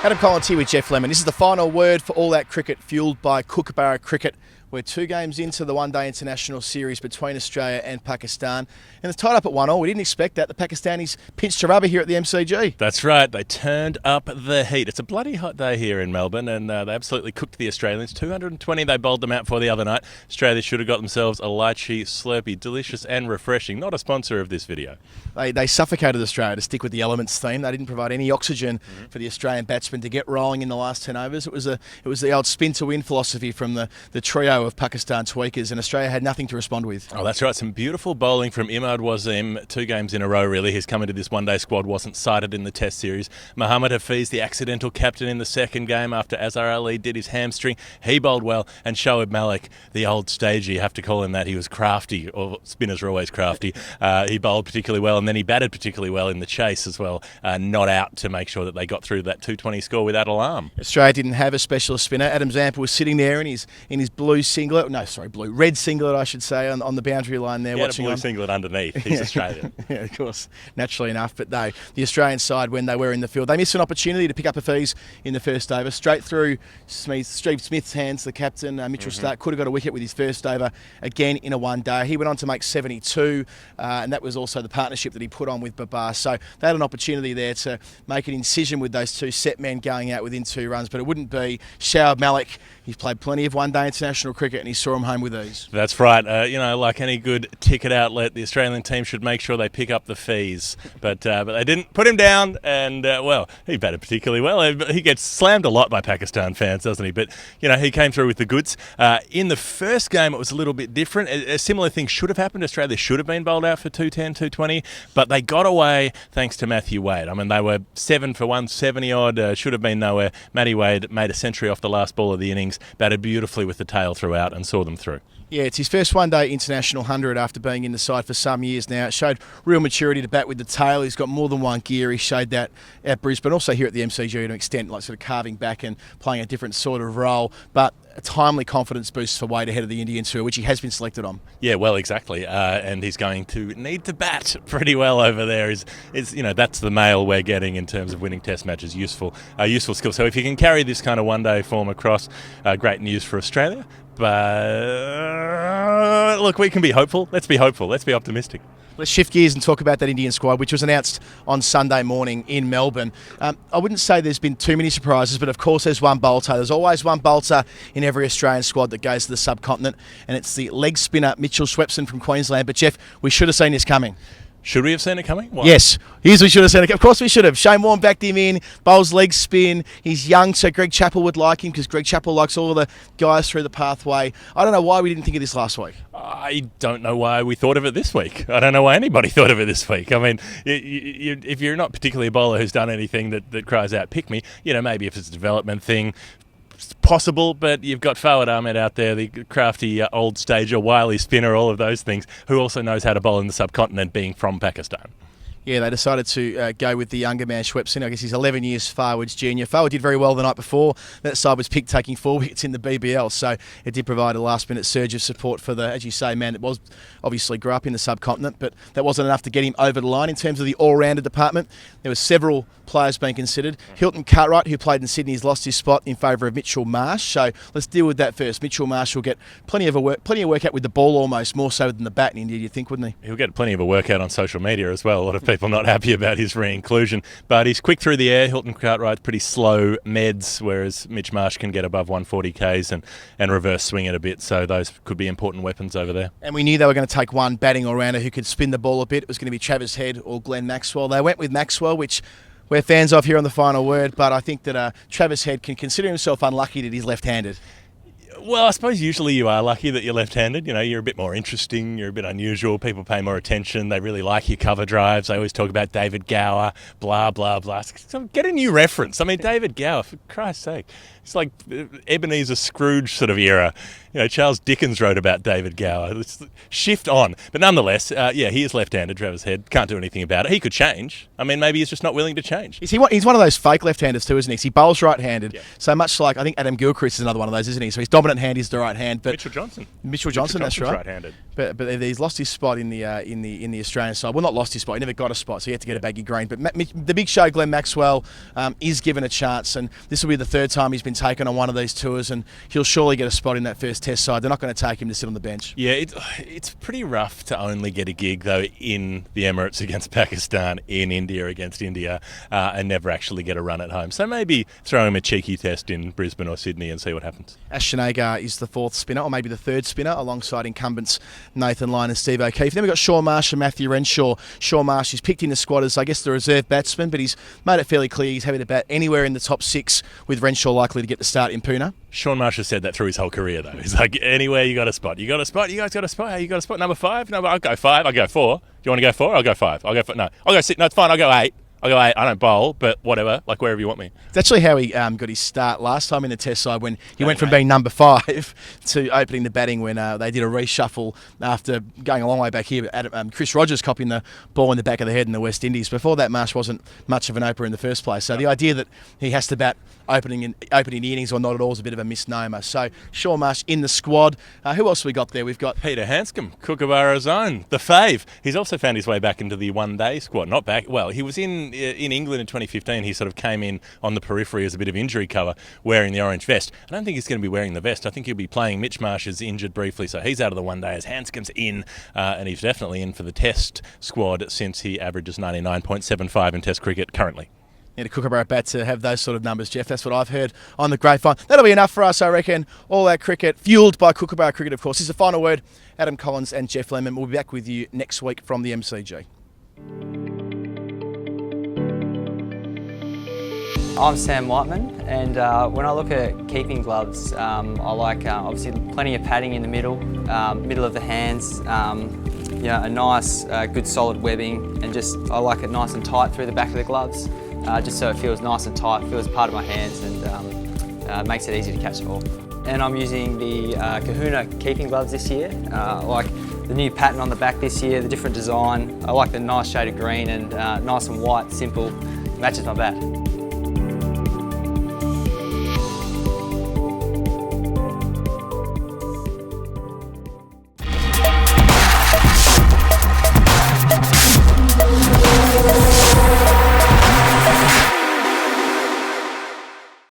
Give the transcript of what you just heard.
Adam Collins here with Geoff Lemon. This is the final word for All Out Cricket, fuelled by Kookaburra Cricket. We're 2 games into the one-day international series between Australia and Pakistan, and it's tied up at 1-1. We didn't expect that. The Pakistanis pinched a rubber here at the MCG. That's right. They turned up the heat. It's a bloody hot day here in Melbourne, and they absolutely cooked the Australians. 220 they bowled them out for the other night. Australia should have got themselves a lychee slurpee, delicious and refreshing. Not a sponsor of this video. They suffocated Australia, to stick with the elements theme. They didn't provide any oxygen for the Australian batsmen to get rolling in the last 10 overs. It was the old spin to win philosophy from the trio of Pakistan tweakers, and Australia had nothing to respond with. Oh, that's right. Some beautiful bowling from Imad Wasim. 2 games in a row, really. He's come into this one-day squad, wasn't cited in the Test series. Mohammad Hafiz, the accidental captain in the second game after Azhar Ali did his hamstring. He bowled well, and Shoaib Malik, the old stagey, you have to call him that. He was crafty, or spinners are always crafty. He bowled particularly well, and then he batted particularly well in the chase as well. Not out to make sure that they got through that 220 score without alarm. Australia didn't have a specialist spinner. Adam Zampa was sitting there in his red singlet, I should say, on the boundary line there. He had watching a blue singlet underneath. He's Australian. Yeah, of course, naturally enough. But no, the Australian side, when they were in the field, they missed an opportunity to pick up a fees in the first over, straight through Steve Smith's hands, the captain. Mitchell Starc could have got a wicket with his first over again in a one-day. He went on to make 72, and that was also the partnership that he put on with Babar. So they had an opportunity there to make an incision with those 2 set men going out within 2 runs, but it wouldn't be. Shoaib Malik, he's played plenty of one-day international cricket, and he saw him home with ease. That's right. Like any good ticket outlet, the Australian team should make sure they pick up the fees. But they didn't put him down, and, he batted particularly well. He gets slammed a lot by Pakistan fans, doesn't he? But, he came through with the goods. In the first game, it was a little bit different. A similar thing should have happened. Australia should have been bowled out for 210, 220, but they got away thanks to Matthew Wade. I mean, they were 7 for 170-odd, should have been nowhere. Matty Wade made a century off the last ball of the innings, batted beautifully with the tail throughout and saw them through. Yeah, it's his first one-day international 100 after being in the side for some years now. It showed real maturity to bat with the tail. He's got more than one gear. He showed that at Brisbane, also here at the MCG to an extent, like sort of carving back and playing a different sort of role. But a timely confidence boost for Wade ahead of the Indian tour, which he has been selected on. Yeah, well, exactly. And he's going to need to bat pretty well over there. That's the mail we're getting in terms of winning Test matches. Useful skill. So if you can carry this kind of one-day form across, great news for Australia. But look, we can be hopeful. Let's be hopeful. Let's be optimistic. Let's shift gears and talk about that Indian squad, which was announced on Sunday morning in Melbourne. I wouldn't say there's been too many surprises, but of course there's one bolter. There's always one bolter in every Australian squad that goes to the subcontinent, and it's the leg spinner Mitchell Swepson from Queensland. But Geoff, we should have seen this coming. Should we have seen it coming? Why? Yes, we should have seen it. Of course we should have. Shane Warne backed him in, bowls leg spin. He's young, so Greg Chappell would like him because Greg Chappell likes all of the guys through the pathway. I don't know why we didn't think of this last week. I don't know why we thought of it this week. I don't know why anybody thought of it this week. I mean, if you're not particularly a bowler who's done anything that cries out, pick me, maybe if it's a development thing, it's possible, but you've got Fawad Ahmed out there, the crafty old stager, wily spinner, all of those things, who also knows how to bowl in the subcontinent, being from Pakistan. Yeah, they decided to go with the younger man, Swepson. I guess he's 11 years Farwood's junior. Farwood did very well the night before. That side was picked taking 4 wickets in the BBL, so it did provide a last-minute surge of support for the, as you say, man that was obviously grew up in the subcontinent, but that wasn't enough to get him over the line in terms of the all-rounder department. There were several players being considered. Hilton Cartwright, who played in Sydney, has lost his spot in favour of Mitchell Marsh. So let's deal with that first. Mitchell Marsh will get plenty of workout with the ball, almost more so than the bat in India, you think, wouldn't he? He'll get plenty of a workout on social media as well. A lot of people not happy about his re-inclusion, but he's quick through the air. Hilton Cartwright's pretty slow meds, whereas Mitch Marsh can get above 140 Ks and reverse swing it a bit. So those could be important weapons over there. And we knew they were going to take one batting all-rounder who could spin the ball a bit. It was going to be Travis Head or Glenn Maxwell. They went with Maxwell, which we're fans of here on the final word, but I think that Travis Head can consider himself unlucky that he's left-handed. Well, I suppose usually you are lucky that you're left-handed. You're a bit more interesting, you're a bit unusual, people pay more attention, they really like your cover drives. They always talk about David Gower, blah, blah, blah. So get a new reference. I mean, David Gower, for Christ's sake. It's like Ebenezer Scrooge sort of era. You know, Charles Dickens wrote about David Gower. Let's shift on. But nonetheless, yeah, he is left-handed, Travis Head. Can't do anything about it. He could change. I mean, maybe he's just not willing to change. He's one of those fake left-handers too, isn't he? 'Cause he bowls right-handed. Yeah. So much like, I think Adam Gilchrist is another one of those, isn't he? So his dominant hand is the right hand. But Mitchell Johnson. That's right. Right-handed. But he's lost his spot in the Australian side. Well, not lost his spot. He never got a spot, so he had to get a baggy green. But the big show, Glenn Maxwell, is given a chance, and this will be the third time he's been taken on one of these tours, and he'll surely get a spot in that first Test side. They're not going to take him to sit on the bench. Yeah, it's pretty rough to only get a gig, though, in the Emirates against Pakistan, in India against India, and never actually get a run at home. So maybe throw him a cheeky test in Brisbane or Sydney and see what happens. Ash Shanagar is the fourth spinner, or maybe the third spinner, alongside incumbents Nathan Lyon and Steve O'Keefe. Then we've got Shaun Marsh and Matthew Renshaw. Shaun Marsh is picked in the squad as, I guess, the reserve batsman, but he's made it fairly clear he's happy to bat anywhere in the top six, with Renshaw likely to get the start in Pune. Shaun Marsh has said that through his whole career, though. He's like, anywhere you got a spot. You got a spot? You guys got a spot? Hey, you got a spot? Number 5? No, I'll go 5. I'll go 4. Do you want to go 4? I'll go 5. I'll go 4. No, I'll go 6. No, it's fine. I'll go 8. I'll go 8. I don't bowl, but whatever. Like, wherever you want me. It's actually how he got his start last time in the Test side, when he went from being number 5 to opening the batting when they did a reshuffle after going a long way back here. Chris Rogers copying the ball in the back of the head in the West Indies. Before that, Marsh wasn't much of an opener in the first place. So the idea that he has to bat opening the innings or not at all is a bit of a misnomer. So Shaun Marsh in the squad. Who else have we got there? We've got Peter Hanscom, Kookaburra's own, the fave. He's also found his way back into the one-day squad. Not back. Well, he was in England in 2015. He sort of came in on the periphery as a bit of injury cover, wearing the orange vest. I don't think he's going to be wearing the vest. I think he'll be playing. Mitch Marsh is injured briefly, so he's out of the one day as Hanscom's in, and he's definitely in for the Test squad since he averages 99.75 in Test cricket currently. Need a Kookaburra bat to have those sort of numbers, Geoff. That's what I've heard on the grapevine. That'll be enough for us, I reckon. All our cricket, fueled by Kookaburra cricket, of course. This is the final word. Adam Collins and Geoff Lemon. We'll be back with you next week from the MCG. I'm Sam Whiteman, and when I look at keeping gloves, I like obviously plenty of padding in the middle of the hands, a nice, good solid webbing, and just I like it nice and tight through the back of the gloves, just so it feels nice and tight, feels part of my hands, and makes it easy to catch the ball. And I'm using the Kahuna keeping gloves this year. I like the new pattern on the back this year, the different design. I like the nice shade of green and nice and white, simple, matches my bat.